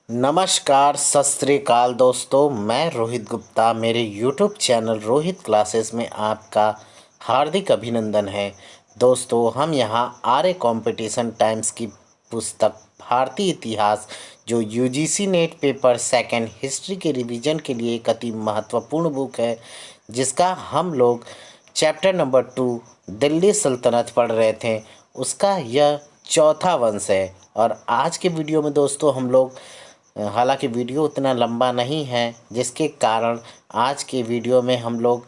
नमस्कार, सत श्री अकाल दोस्तों। मैं रोहित गुप्ता, मेरे यूट्यूब चैनल रोहित क्लासेस में आपका हार्दिक अभिनंदन है। दोस्तों, हम यहाँ आर्य कंपटीशन टाइम्स की पुस्तक भारतीय इतिहास जो UGC net paper second history के रिवीजन के लिए एक अति महत्वपूर्ण बुक है, जिसका हम लोग चैप्टर नंबर 2 दिल्ली सल्तनत पढ़ रहे थे, उसका यह चौथा वंश है। और आज के वीडियो में दोस्तों हम लोग, हालांकि वीडियो उतना लंबा नहीं है, जिसके कारण आज के वीडियो में हम लोग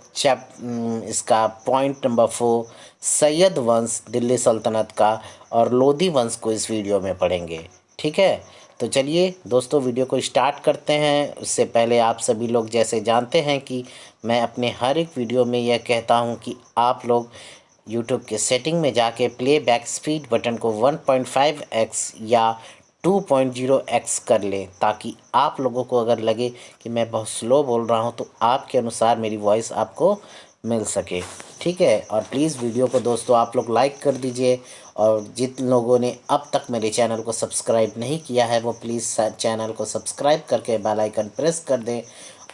इसका पॉइंट नंबर 4 सैयद वंश दिल्ली सल्तनत का और लोधी वंश को इस वीडियो में पढ़ेंगे। ठीक है, तो चलिए दोस्तों वीडियो को स्टार्ट करते हैं। उससे पहले आप सभी लोग जैसे जानते हैं कि मैं अपने हर एक वीडियो में यह कहता हूं कि आप लोग यूट्यूब के सेटिंग में जाके प्लेबैक स्पीड बटन को 1.5x या 2.0x कर लें, ताकि आप लोगों को अगर लगे कि मैं बहुत स्लो बोल रहा हूं तो आपके अनुसार मेरी वॉइस आपको मिल सके। ठीक है, और प्लीज़ वीडियो को दोस्तों आप लोग लाइक कर दीजिए, और जिन लोगों ने अब तक मेरे चैनल को सब्सक्राइब नहीं किया है वो प्लीज़ चैनल को सब्सक्राइब करके बेल आइकन प्रेस कर दें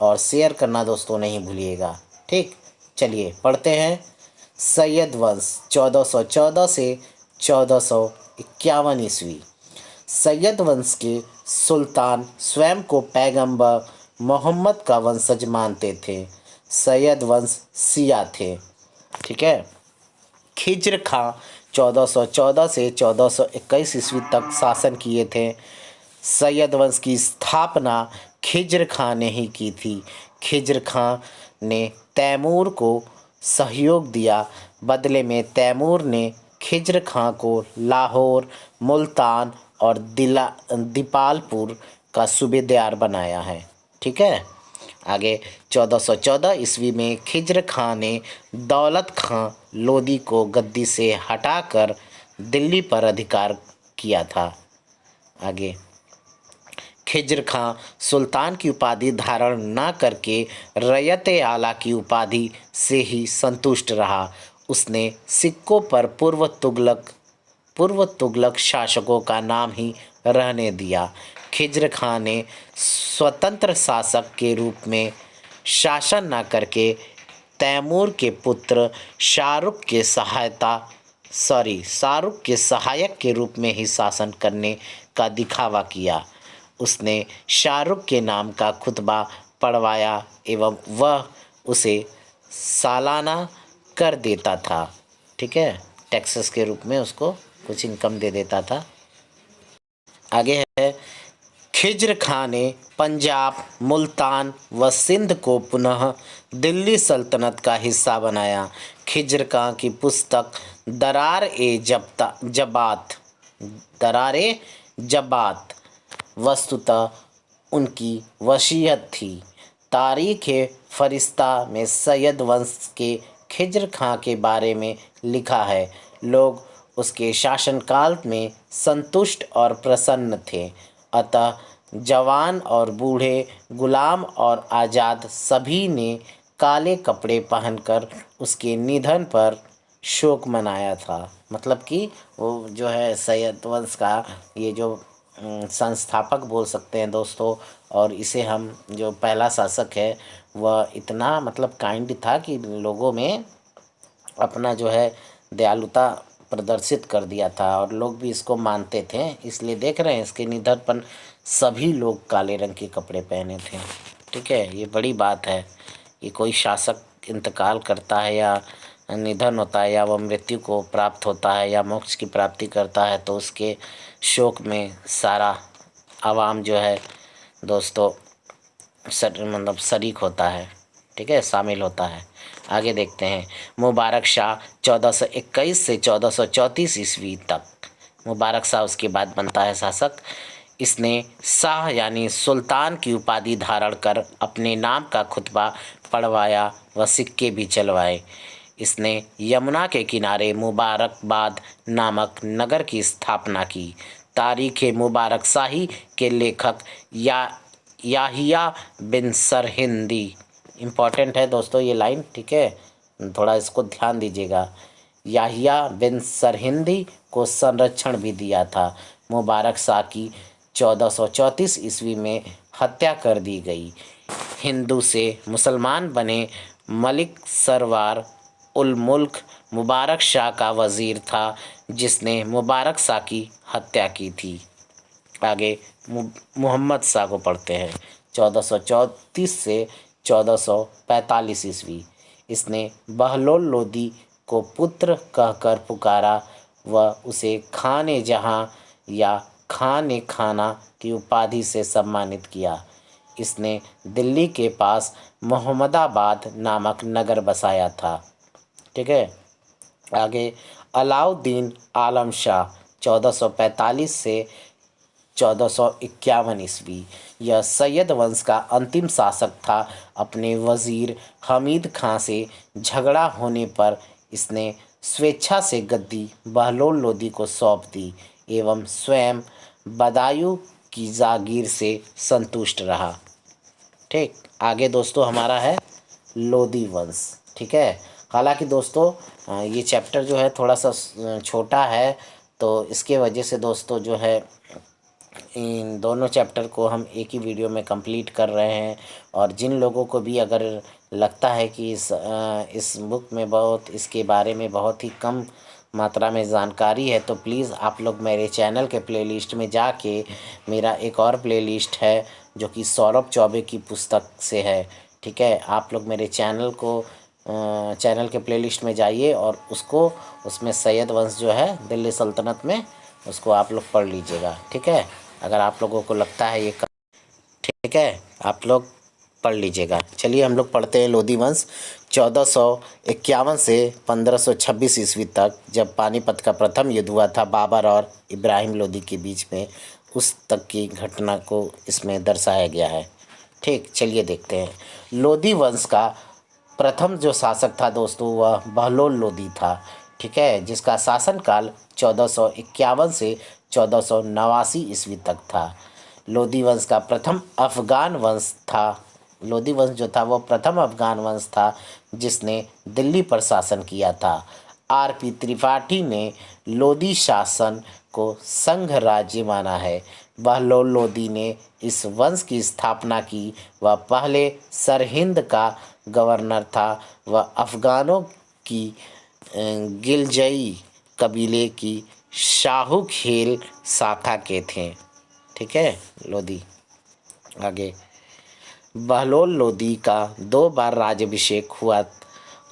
और शेयर करना दोस्तों नहीं भूलिएगा। ठीक, चलिए पढ़ते हैं। सैयद वंश 1414 से 1451 ईस्वी। सैयद वंश के सुल्तान स्वयं को पैगंबर मोहम्मद का वंशज मानते थे। सैयद वंश शिया थे। ठीक है। खिज्र खां 1414 से 1421 ईस्वी तक शासन किए थे। सैयद वंश की स्थापना खिज्र खां ने ही की थी। खिज्र खां ने तैमूर को सहयोग दिया। बदले में तैमूर ने खिज्र खां को लाहौर, मुल्तान और दीपालपुर का सूबेदार बनाया है। ठीक है, आगे 1414 ईस्वी में खिज्र खां ने दौलत खां लोदी को गद्दी से हटाकर दिल्ली पर अधिकार किया था। आगे खिज्र खां सुल्तान की उपाधि धारण न करके रयत आला की उपाधि से ही संतुष्ट रहा। उसने सिक्कों पर पूर्व तुगलक शासकों का नाम ही रहने दिया। खिज्र खां ने स्वतंत्र शासक के रूप में शासन न करके तैमूर के पुत्र शाहरुख के सहायक के रूप में ही शासन करने का दिखावा किया। उसने शाहरुख के नाम का खुतबा पढ़वाया एवं वह उसे सालाना कर देता था। ठीक है, टैक्सेस के रूप में उसको कुछ इनकम दे देता था। आगे है, खिज्र खां ने पंजाब, मुल्तान व सिंध को पुनः दिल्ली सल्तनत का हिस्सा बनाया। खिज्र खां की पुस्तक दरार-ए जबात वस्तुतः उनकी वसीयत थी। तारीख़-ए-फ़रिश्ता में सैयद वंश के खिज्र खां के बारे में लिखा है, लोग उसके शासनकाल में संतुष्ट और प्रसन्न थे। अतः जवान और बूढ़े, गुलाम और आज़ाद सभी ने काले कपड़े पहनकर उसके निधन पर शोक मनाया था। मतलब कि वो जो है सैयद वंश का ये जो संस्थापक बोल सकते हैं दोस्तों, और इसे हम जो पहला शासक है वह इतना मतलब काइंड था कि लोगों में अपना जो है दयालुता प्रदर्शित कर दिया था, और लोग भी इसको मानते थे। इसलिए देख रहे हैं इसके निधन पर सभी लोग काले रंग के कपड़े पहने थे। ठीक है, ये बड़ी बात है कि कोई शासक इंतकाल करता है या निधन होता है या वह मृत्यु को प्राप्त होता है या मोक्ष की प्राप्ति करता है तो उसके शोक में सारा आवाम जो है दोस्तों मतलब शरीक होता है। ठीक है, शामिल होता है। आगे देखते हैं, मुबारक शाह 1421 से 1434 ईस्वी तक। मुबारक शाह उसके बाद बनता है शासक। इसने शाह यानी सुल्तान की उपाधि धारण कर अपने नाम का खुतबा पढ़वाया व सिक्के भी चलवाए। इसने यमुना के किनारे मुबारकबाद नामक नगर की स्थापना की। तारीख़ मुबारक शाही के लेखक याहिया बिन सरहिंदी, इम्पॉर्टेंट है दोस्तों ये लाइन। ठीक है, थोड़ा इसको ध्यान दीजिएगा। याहिया बिन सरहिंदी को संरक्षण भी दिया था। मुबारक शाह की 1434 ईस्वी में हत्या कर दी गई। हिंदू से मुसलमान बने मलिक सरवार उल मुल्क मुबारक शाह का वज़ीर था, जिसने मुबारक शाह की हत्या की थी। आगे मोहम्मद शाह को पढ़ते हैं। 1434 से 1445 ईस्वी। इसने बहलोल लोदी को पुत्र कहकर पुकारा व उसे खाने जहाँ या खाने खाना की उपाधि से सम्मानित किया। इसने दिल्ली के पास मोहम्मदाबाद नामक नगर बसाया था। ठीक है। आगे अलाउद्दीन आलम शाह 1445 से 1451 ईस्वी। यह सैयद वंश का अंतिम शासक था। अपने वज़ीर हमीद खां से झगड़ा होने पर इसने स्वेच्छा से गद्दी बहलोल लोदी को सौंप दी एवं स्वयं बदायूं की जागीर से संतुष्ट रहा। ठीक। आगे दोस्तों हमारा है लोदी वंश। ठीक है। हालांकि दोस्तों ये चैप्टर जो है थोड़ा सा छोटा है, तो इसके वजह से दोस्तों जो है इन दोनों चैप्टर को हम एक ही वीडियो में कंप्लीट कर रहे हैं। और जिन लोगों को भी अगर लगता है कि इस बुक में इसके बारे में बहुत ही कम मात्रा में जानकारी है, तो प्लीज़ आप लोग मेरे चैनल के प्लेलिस्ट में जाके, मेरा एक और प्लेलिस्ट है जो कि सौरभ चौबे की पुस्तक से है। ठीक है। आप लोग मेरे चैनल के प्लेलिस्ट में जाइए और उसमें सैयद वंश जो है दिल्ली सल्तनत में, उसको आप लोग पढ़ लीजिएगा। ठीक है। अगर आप लोगों को लगता है ये ठीक है, आप लोग पढ़ लीजिएगा। चलिए हम लोग पढ़ते हैं लोदी वंश। 1451 से 1526 ईस्वी तक, जब पानीपत का प्रथम युद्ध हुआ था बाबर और इब्राहिम लोदी के बीच में, उस तक की घटना को इसमें दर्शाया गया है। ठीक। चलिए देखते हैं। लोदी वंश का प्रथम जो शासक था दोस्तों, वह बहलोल लोदी था। ठीक है। जिसका शासनकाल 1451 से 1489 ईस्वी तक था। लोदी वंश का प्रथम अफ़गान वंश था। लोदी वंश जो था वो प्रथम अफ़गान वंश था जिसने दिल्ली पर शासन किया था। आर.पी. त्रिपाठी ने लोदी शासन को संघ राज्य माना है। बहलोल लोदी ने इस वंश की स्थापना की। वह पहले सरहिंद का गवर्नर था। वह अफ़गानों की गिलजई कबीले की शाहू खेल शाखा के थे। ठीक है। लोदी। आगे बहलोल लोदी का 2 बार राज्याभिषेक हुआ।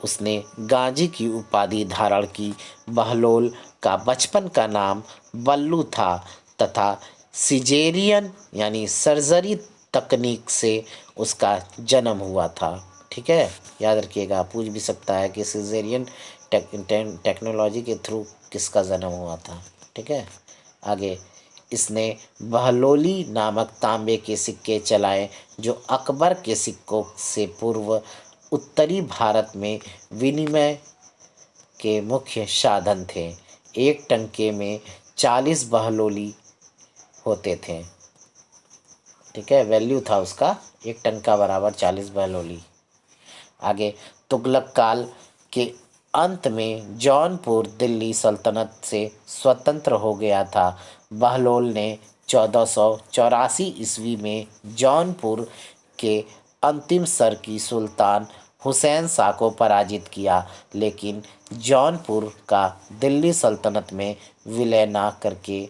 उसने गाजी की उपाधि धारण की। बहलोल का बचपन का नाम बल्लू था तथा सिजेरियन यानी सर्जरी तकनीक से उसका जन्म हुआ था। ठीक है। याद रखिएगा, पूछ भी सकता है कि सिजेरियन टेक्नोलॉजी के थ्रू किसका जन्म हुआ था। ठीक है। आगे इसने बहलोली नामक तांबे के सिक्के चलाए जो अकबर के सिक्कों से पूर्व उत्तरी भारत में विनिमय के मुख्य साधन थे। एक टंके में 40 बहलोली होते थे। ठीक है। वैल्यू था उसका, एक टंका बराबर 40 बहलोली। आगे तुगलक काल के अंत में जौनपुर दिल्ली सल्तनत से स्वतंत्र हो गया था। बहलोल ने 1484 ईस्वी में जौनपुर के अंतिम सर की सुल्तान हुसैन शाह को पराजित किया, लेकिन जौनपुर का दिल्ली सल्तनत में विलय न करके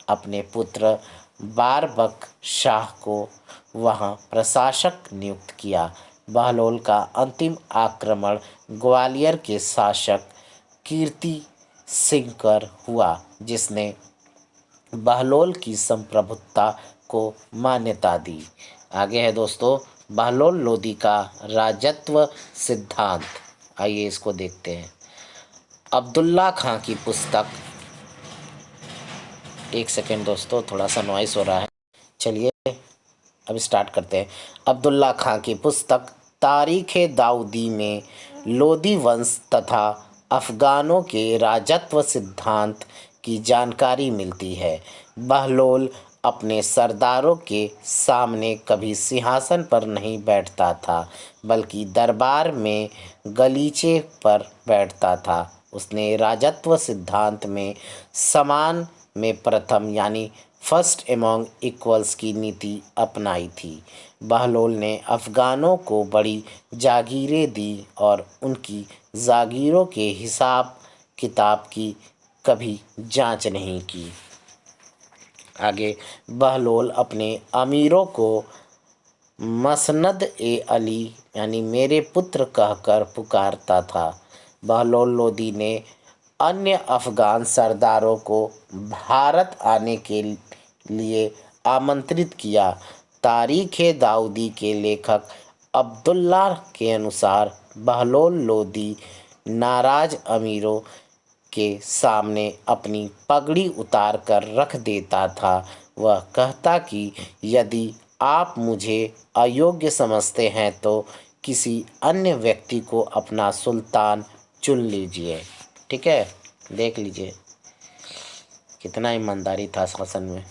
अपने पुत्र बारबक शाह को वहाँ प्रशासक नियुक्त किया। बहलोल का अंतिम आक्रमण ग्वालियर के शासक कीर्ति सिंह पर हुआ, जिसने बहलोल की संप्रभुता को मान्यता दी। आगे है दोस्तों बहलोल लोदी का राजत्व सिद्धांत। आइए इसको देखते हैं। अब्दुल्ला खां की पुस्तक, एक सेकेंड दोस्तों, थोड़ा सा नॉइस हो रहा है। चलिए अब स्टार्ट करते हैं। अब्दुल्ला खां की पुस्तक तारीख़ दाऊदी में लोदी वंश तथा अफ़गानों के राजत्व सिद्धांत की जानकारी मिलती है। बहलोल अपने सरदारों के सामने कभी सिंहासन पर नहीं बैठता था, बल्कि दरबार में गलीचे पर बैठता था। उसने राजत्व सिद्धांत में समान में प्रथम यानी फर्स्ट एमोंग इक्वल्स की नीति अपनाई थी। बहलोल ने अफ़गानों को बड़ी जागीरें दी और उनकी जागीरों के हिसाब किताब की कभी जांच नहीं की। आगे, बहलोल अपने अमीरों को मसनद ए अली यानी मेरे पुत्र कहकर पुकारता था। बहलोल लोदी ने अन्य अफ़गान सरदारों को भारत आने के लिए आमंत्रित किया। तारीख़ दाऊदी के लेखक अब्दुल्ला के अनुसार बहलोल लोदी नाराज़ अमीरों के सामने अपनी पगड़ी उतार कर रख देता था। वह कहता कि यदि आप मुझे अयोग्य समझते हैं तो किसी अन्य व्यक्ति को अपना सुल्तान चुन लीजिए। ठीक है, देख लीजिए कितना ईमानदारी था शासन में।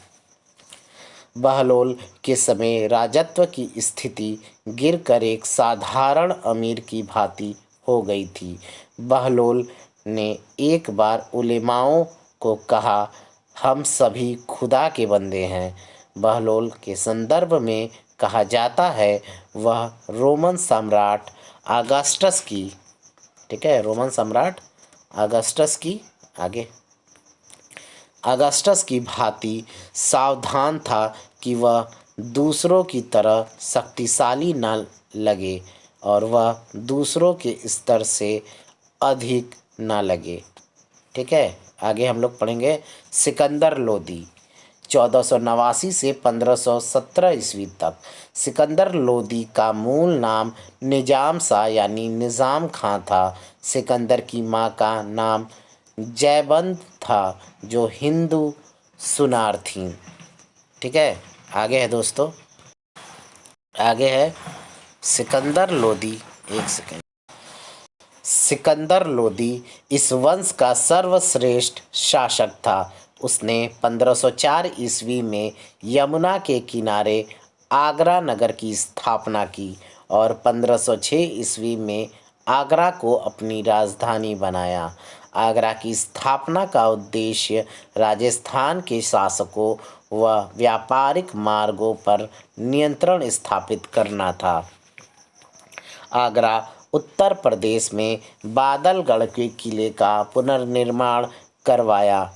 बहलोल के समय राजत्व की स्थिति गिरकर एक साधारण अमीर की भांति हो गई थी। बहलोल ने एक बार उलेमाओं को कहा, हम सभी खुदा के बंदे हैं। बहलोल के संदर्भ में कहा जाता है वह रोमन सम्राट अगस्टस की, ठीक है, रोमन सम्राट अगस्टस की आगे अगस्टस की भांति सावधान था कि वह दूसरों की तरह शक्तिशाली न लगे और वह दूसरों के स्तर से अधिक न लगे। ठीक है, आगे हम लोग पढ़ेंगे सिकंदर लोदी 1489 से 1517 ईस्वी तक। सिकंदर लोदी का मूल नाम निजाम शाह यानी निज़ाम खां था। सिकंदर की माँ का नाम जयबंद था जो हिंदू सुनार थीं। ठीक है, आगे है दोस्तों, आगे है सिकंदर लोदी। एक सेकेंड। सिकंदर लोदी इस वंश का सर्वश्रेष्ठ शासक था। उसने 1504 ईस्वी में यमुना के किनारे आगरा नगर की स्थापना की और 1506 ईस्वी में आगरा को अपनी राजधानी बनाया। आगरा की स्थापना का उद्देश्य राजस्थान के शासकों व व्यापारिक मार्गों पर नियंत्रण स्थापित करना था। आगरा उत्तर प्रदेश में बादलगढ़ के किले का पुनर्निर्माण करवाया।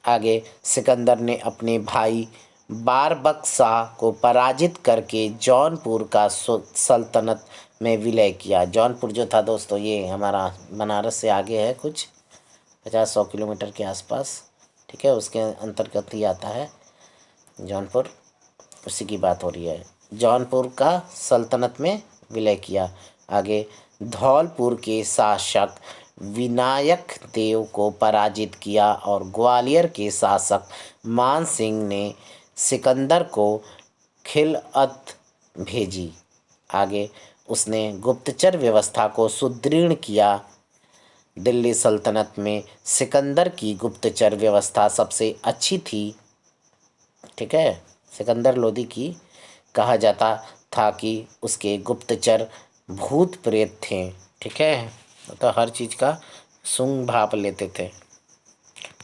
आगे, सिकंदर ने अपने भाई बारबक शाह को पराजित करके जौनपुर का सल्तनत में विलय किया। जौनपुर जो था दोस्तों ये हमारा बनारस से आगे है, कुछ 50-100 किलोमीटर के आसपास। ठीक है, उसके अंतर्गत ही आता है जौनपुर, उसी की बात हो रही है। जौनपुर का सल्तनत में विलय किया। आगे, धौलपुर के शासक विनायक देव को पराजित किया और ग्वालियर के शासक मान सिंह ने सिकंदर को खिलअत भेजी। आगे, उसने गुप्तचर व्यवस्था को सुदृढ़ किया। दिल्ली सल्तनत में सिकंदर की गुप्तचर व्यवस्था सबसे अच्छी थी। ठीक है, सिकंदर लोदी की कहा जाता था कि उसके गुप्तचर भूत प्रेत थे। ठीक है, तो हर चीज़ का सूंघ भाप लेते थे।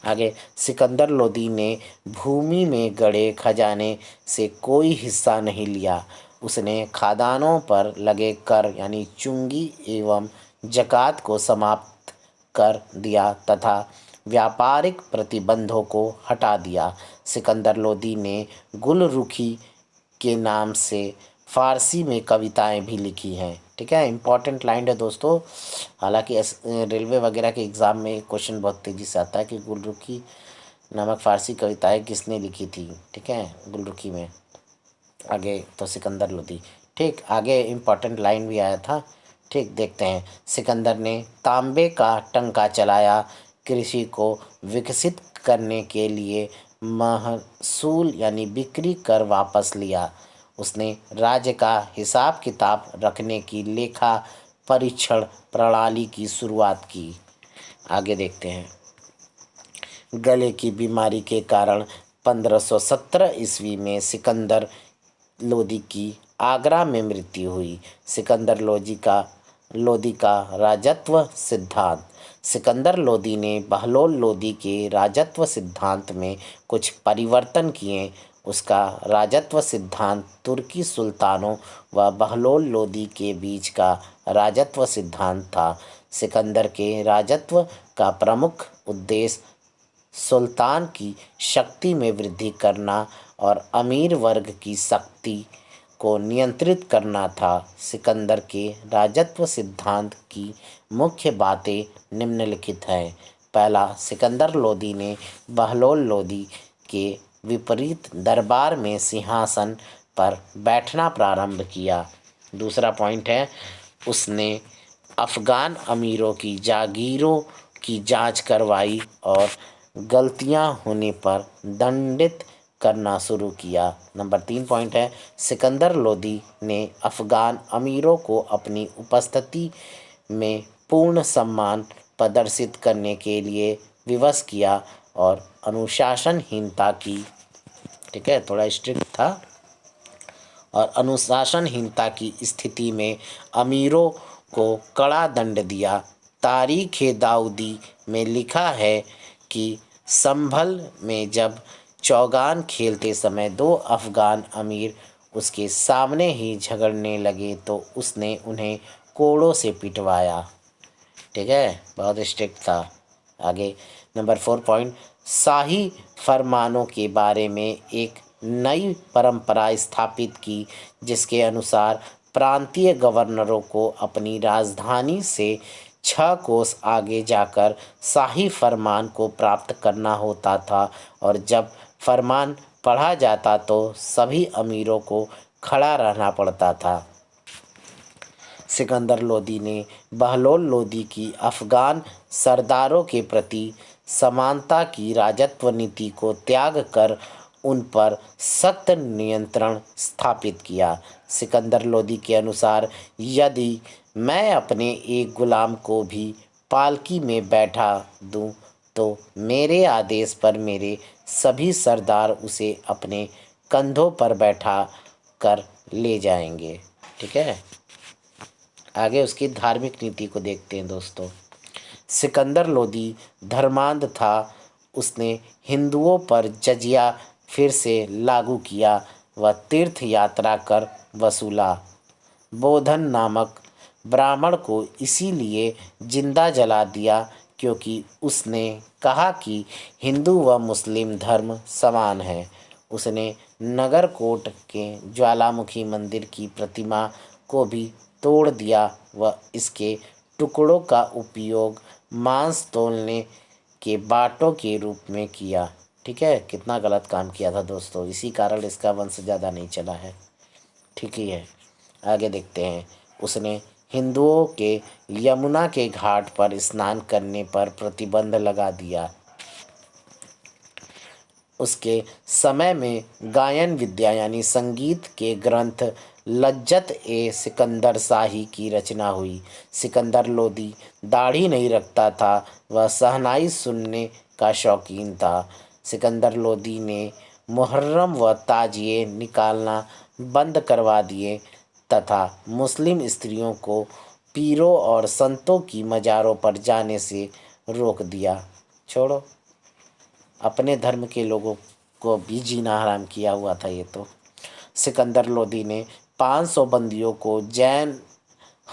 आगे, सिकंदर लोदी ने भूमि में गड़े खजाने से कोई हिस्सा नहीं लिया। उसने खादानों पर लगे कर यानी चुंगी एवं ज़कात को समाप्त कर दिया तथा व्यापारिक प्रतिबंधों को हटा दिया। सिकंदर लोदी ने गुलरुखी के नाम से फ़ारसी में कविताएं भी लिखी हैं। ठीक है, इंपॉर्टेंट लाइन है दोस्तों। हालांकि रेलवे वगैरह के एग्ज़ाम में क्वेश्चन बहुत तेज़ी से आता है कि गुलरुखी नामक फ़ारसी कविताएं किसने लिखी थी। ठीक है, गुलरुखी में आगे तो सिकंदर लोदी। ठीक, आगे इम्पॉर्टेंट लाइन भी आया था। ठीक, देखते हैं। सिकंदर ने तांबे का टंका चलाया। कृषि को विकसित करने के लिए महसूल यानी बिक्री कर वापस लिया। उसने राज्य का हिसाब किताब रखने की लेखा परीक्षण प्रणाली की शुरुआत की। आगे देखते हैं। गले की बीमारी के कारण 1517 ईस्वी में सिकंदर लोदी की आगरा में मृत्यु हुई। सिकंदर लोदी का राजत्व सिद्धांत। सिकंदर लोदी ने बहलोल लोदी के राजत्व सिद्धांत में कुछ परिवर्तन किए। उसका राजत्व सिद्धांत तुर्की सुल्तानों व बहलोल लोदी के बीच का राजत्व सिद्धांत था। सिकंदर के राजत्व का प्रमुख उद्देश्य सुल्तान की शक्ति में वृद्धि करना और अमीर वर्ग की शक्ति को नियंत्रित करना था। सिकंदर के राजत्व सिद्धांत की मुख्य बातें निम्नलिखित हैं। पहला, सिकंदर लोदी ने बहलोल लोदी के विपरीत दरबार में सिंहासन पर बैठना प्रारंभ किया। दूसरा पॉइंट है, उसने अफ़गान अमीरों की जागीरों की जांच करवाई और गलतियां होने पर दंडित करना शुरू किया। नंबर 3 पॉइंट है, सिकंदर लोदी ने अफ़गान अमीरों को अपनी उपस्थिति में पूर्ण सम्मान प्रदर्शित करने के लिए विवश किया और अनुशासनहीनता की, ठीक है, थोड़ा स्ट्रिक्ट था, और अनुशासनहीनता की स्थिति में अमीरों को कड़ा दंड दिया। तारीख़ दाऊदी में लिखा है कि संभल में जब चौगान खेलते समय दो अफ़गान अमीर उसके सामने ही झगड़ने लगे तो उसने उन्हें कोड़ों से पिटवाया। ठीक है, बहुत स्ट्रिक्ट था। आगे नंबर 4 पॉइंट, शाही फरमानों के बारे में एक नई परंपरा स्थापित की जिसके अनुसार प्रांतीय गवर्नरों को अपनी राजधानी से 6 कोस आगे जाकर शाही फरमान को प्राप्त करना होता था और जब फरमान पढ़ा जाता तो सभी अमीरों को खड़ा रहना पड़ता था। सिकंदर लोदी ने बहलोल लोदी की अफ़गान सरदारों के प्रति समानता की राजत्व नीति को त्याग कर उन पर सख्त नियंत्रण स्थापित किया। सिकंदर लोदी के अनुसार यदि मैं अपने एक गुलाम को भी पालकी में बैठा दूं तो मेरे आदेश पर मेरे सभी सरदार उसे अपने कंधों पर बैठा कर ले जाएंगे। ठीक है, आगे उसकी धार्मिक नीति को देखते हैं दोस्तों। सिकंदर लोदी धर्मांध था। उसने हिंदुओं पर जजिया फिर से लागू किया व तीर्थ यात्रा कर वसूला। बोधन नामक ब्राह्मण को इसीलिए जिंदा जला दिया क्योंकि उसने कहा कि हिंदू व मुस्लिम धर्म समान है। उसने नगरकोट के ज्वालामुखी मंदिर की प्रतिमा को भी तोड़ दिया व इसके टुकड़ों का उपयोग मांस तौलने के बाटों के रूप में किया। ठीक है, कितना गलत काम किया था दोस्तों, इसी कारण इसका वंश ज़्यादा नहीं चला है। ठीक ही है, आगे देखते हैं। उसने हिंदुओं के यमुना के घाट पर स्नान करने पर प्रतिबंध लगा दिया। उसके समय में गायन विद्या यानी संगीत के ग्रंथ लज्जत ए सिकंदर शाही की रचना हुई। सिकंदर लोदी दाढ़ी नहीं रखता था, वह शहनाई सुनने का शौकीन था। सिकंदर लोदी ने मुहर्रम व ताजिए निकालना बंद करवा दिए तथा मुस्लिम स्त्रियों को पीरों और संतों की मज़ारों पर जाने से रोक दिया। छोड़ो, अपने धर्म के लोगों को भी जीना हराम किया हुआ था ये तो। सिकंदर लोदी ने 500 बंदियों को जैन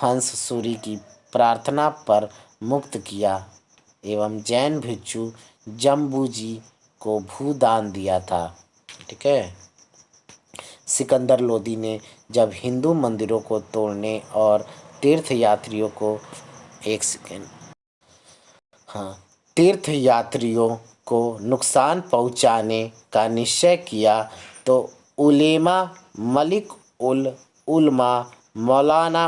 हंस सूरी की प्रार्थना पर मुक्त किया एवं जैन भिक्षु जम्बू जी को भूदान दिया था। ठीक है, सिकंदर लोदी ने जब हिंदू मंदिरों को तोड़ने और तीर्थयात्रियों को एक सेकेंड हाँ तीर्थयात्रियों को नुकसान पहुंचाने का निश्चय किया तो उलेमा मलिक उल उलमा मौलाना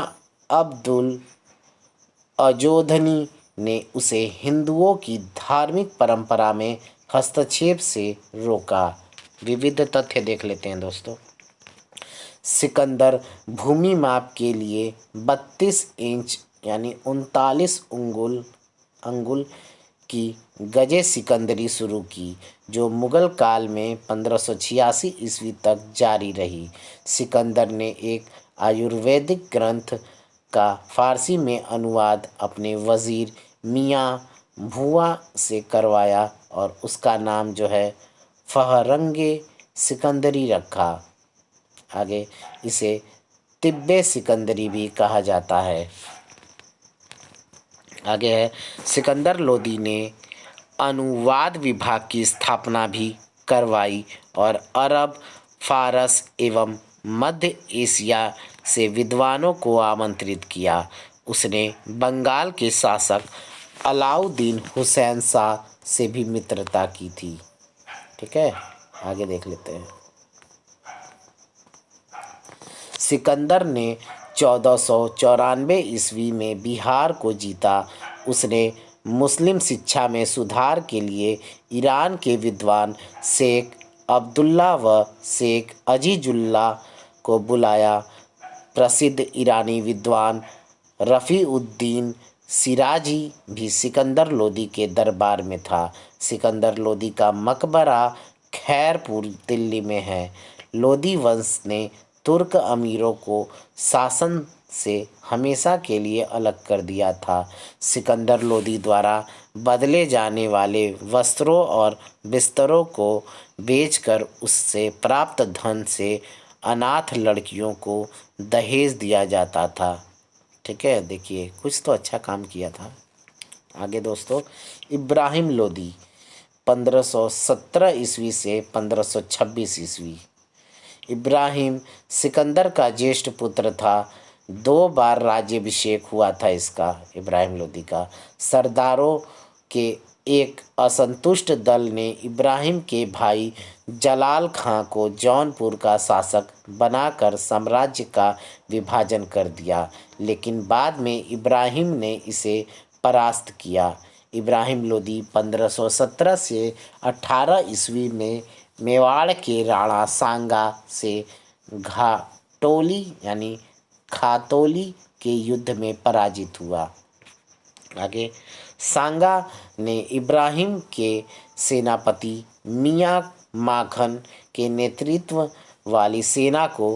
अब्दुल अजोधनी ने उसे हिंदुओं की धार्मिक परंपरा में हस्तक्षेप से रोका। विविध तथ्य देख लेते हैं दोस्तों। सिकंदर भूमि माप के लिए 32 इंच यानी 39 अंगुल की गजे सिकंदरी शुरू की जो मुगल काल में 1586 ईस्वी तक जारी रही। सिकंदर ने एक आयुर्वेदिक ग्रंथ का फारसी में अनुवाद अपने वज़ीर मियाँ भुआ से करवाया और उसका नाम जो है फहरंगे सिकंदरी रखा। आगे इसे तिब्बे सिकंदरी भी कहा जाता है। आगे है सिकंदर लोदी ने अनुवाद विभाग की स्थापना भी करवाई और अरब, फारस एवं मध्य एशिया से विद्वानों को आमंत्रित किया। उसने बंगाल के शासक अलाउद्दीन हुसैन शाह से भी मित्रता की थी। ठीक है, आगे देख लेते हैं। सिकंदर ने 1494 ईस्वी में बिहार को जीता। उसने मुस्लिम शिक्षा में सुधार के लिए ईरान के विद्वान शेख अब्दुल्ला व शेख अजीजुल्ला को बुलाया। प्रसिद्ध ईरानी विद्वान रफ़ी-उद-दीन शिराज़ी भी सिकंदर लोदी के दरबार में था। सिकंदर लोदी का मकबरा खैरपुर दिल्ली में है। लोदी वंश ने तुर्क अमीरों को शासन से हमेशा के लिए अलग कर दिया था। सिकंदर लोदी द्वारा बदले जाने वाले वस्त्रों और बिस्तरों को बेचकर उससे प्राप्त धन से अनाथ लड़कियों को दहेज दिया जाता था। ठीक है, देखिए कुछ तो अच्छा काम किया था। आगे दोस्तों, इब्राहिम लोदी 1517 ईस्वी से 1526 ईस्वी। इब्राहिम सिकंदर का ज्येष्ठ पुत्र था। 2 बार राज्याभिषेक हुआ था इसका, इब्राहिम लोदी का। सरदारों के एक असंतुष्ट दल ने इब्राहिम के भाई जलाल खां को जौनपुर का शासक बनाकर साम्राज्य का विभाजन कर दिया, लेकिन बाद में इब्राहिम ने इसे परास्त किया। इब्राहिम लोदी 1517 से 18 ईस्वी में मेवाड़ के राणा सांगा से घाटोली यानी खातौली के युद्ध में पराजित हुआ। आगे, सांगा ने इब्राहिम के सेनापति मियाँ माखन के नेतृत्व वाली सेना को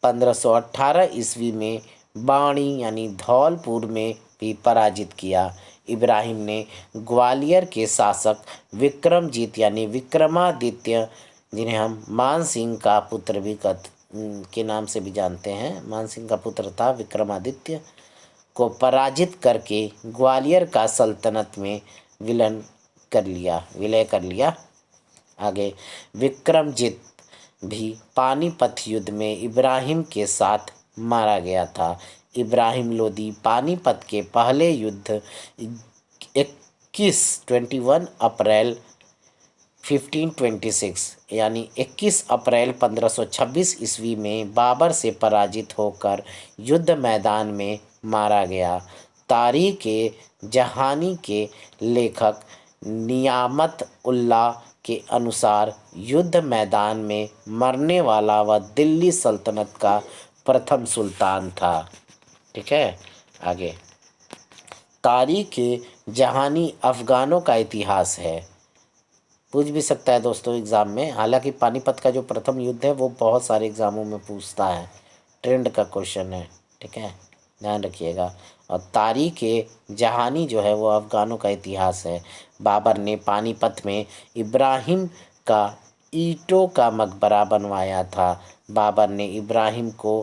1518 ईस्वी में बाणी यानी धौलपुर में भी पराजित किया। इब्राहिम ने ग्वालियर के शासक विक्रमजीत यानी विक्रमादित्य, जिन्हें हम मान सिंह का पुत्र भी के नाम से भी जानते हैं, मान सिंह का पुत्र था विक्रमादित्य, को पराजित करके ग्वालियर का सल्तनत में विलय कर लिया। आगे, विक्रमजीत भी पानीपत युद्ध में इब्राहिम के साथ मारा गया था। इब्राहिम लोदी पानीपत के पहले युद्ध 21 अप्रैल 1526 यानी 21 अप्रैल 1526 ईस्वी में बाबर से पराजित होकर युद्ध मैदान में मारा गया। तारीख़ जहानी के लेखक नियामत उल्लाह के अनुसार युद्ध मैदान में मरने वाला वह दिल्ली सल्तनत का प्रथम सुल्तान था। ठीक है, आगे, तारीख़ जहानी अफ़गानों का इतिहास है। पूछ भी सकता है दोस्तों एग्ज़ाम में। हालांकि पानीपत का जो प्रथम युद्ध है वो बहुत सारे एग्ज़ामों में पूछता है, ट्रेंड का क्वेश्चन है। ठीक है, ध्यान रखिएगा। और तारीख़ जहानी जो है वो अफ़गानों का इतिहास है। बाबर ने पानीपत में इब्राहिम का ईंटों का मकबरा बनवाया था। बाबर ने इब्राहिम को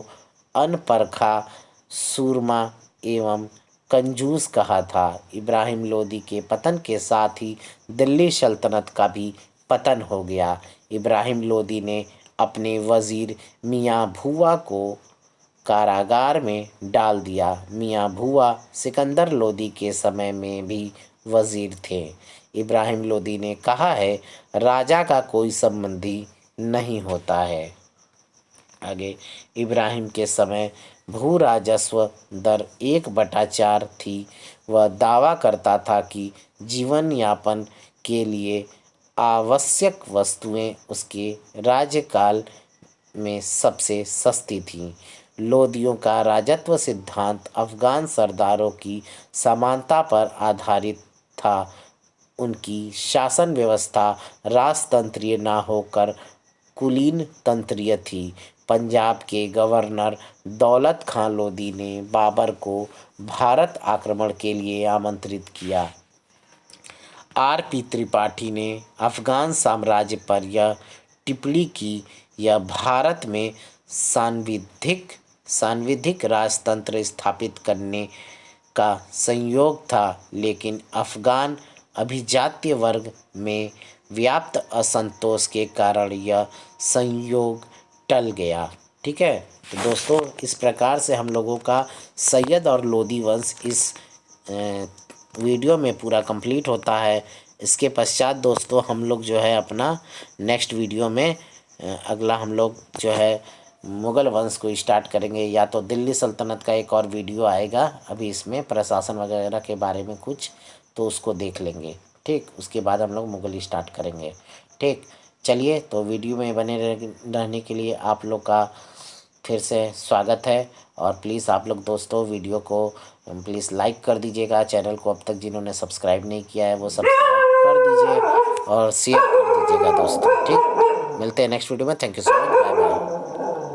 अनपरखा, सूरमा एवं कंजूस कहा था। इब्राहिम लोदी के पतन के साथ ही दिल्ली सल्तनत का भी पतन हो गया। इब्राहिम लोदी ने अपने वज़ीर मियाँ भूआ को कारागार में डाल दिया। मियाँ भूआ सिकंदर लोदी के समय में भी वज़ीर थे। इब्राहिम लोदी ने कहा है, राजा का कोई संबंधी नहीं होता है। आगे, इब्राहिम के समय भू राजस्व दर 1/4 थी। वह दावा करता था कि जीवन यापन के लिए आवश्यक वस्तुएं उसके राज्यकाल में सबसे सस्ती थीं। लोदियों का राजत्व सिद्धांत अफ़गान सरदारों की समानता पर आधारित था। उनकी शासन व्यवस्था राजतंत्रीय न होकर कुलीन तंत्रीय थी। पंजाब के गवर्नर दौलत खां लोदी ने बाबर को भारत आक्रमण के लिए आमंत्रित किया। आर.पी. त्रिपाठी ने अफ़गान साम्राज्य पर यह टिप्पणी की, यह भारत में सांविधिक राजतंत्र स्थापित करने का संयोग था, लेकिन अफ़गान अभिजात्य वर्ग में व्याप्त असंतोष के कारण यह संयोग टल गया। ठीक है, तो दोस्तों इस प्रकार से हम लोगों का सैयद और लोदी वंश इस वीडियो में पूरा कंप्लीट होता है। इसके पश्चात दोस्तों हम लोग जो है अपना नेक्स्ट वीडियो में अगला हम लोग जो है मुग़ल वंश को स्टार्ट करेंगे, या तो दिल्ली सल्तनत का एक और वीडियो आएगा अभी इसमें प्रशासन वगैरह के बारे में कुछ, तो उसको देख लेंगे। ठीक, उसके बाद हम लोग मुग़ल स्टार्ट करेंगे। ठीक, चलिए, तो वीडियो में बने रहने के लिए आप लोग का फिर से स्वागत है। और प्लीज़ आप लोग दोस्तों वीडियो को प्लीज़ लाइक कर दीजिएगा। चैनल को अब तक जिन्होंने सब्सक्राइब नहीं किया है वो सब्सक्राइब कर दीजिए और शेयर कर दीजिएगा दोस्तों। ठीक, मिलते हैं नेक्स्ट वीडियो में। Thank you so much, bye bye.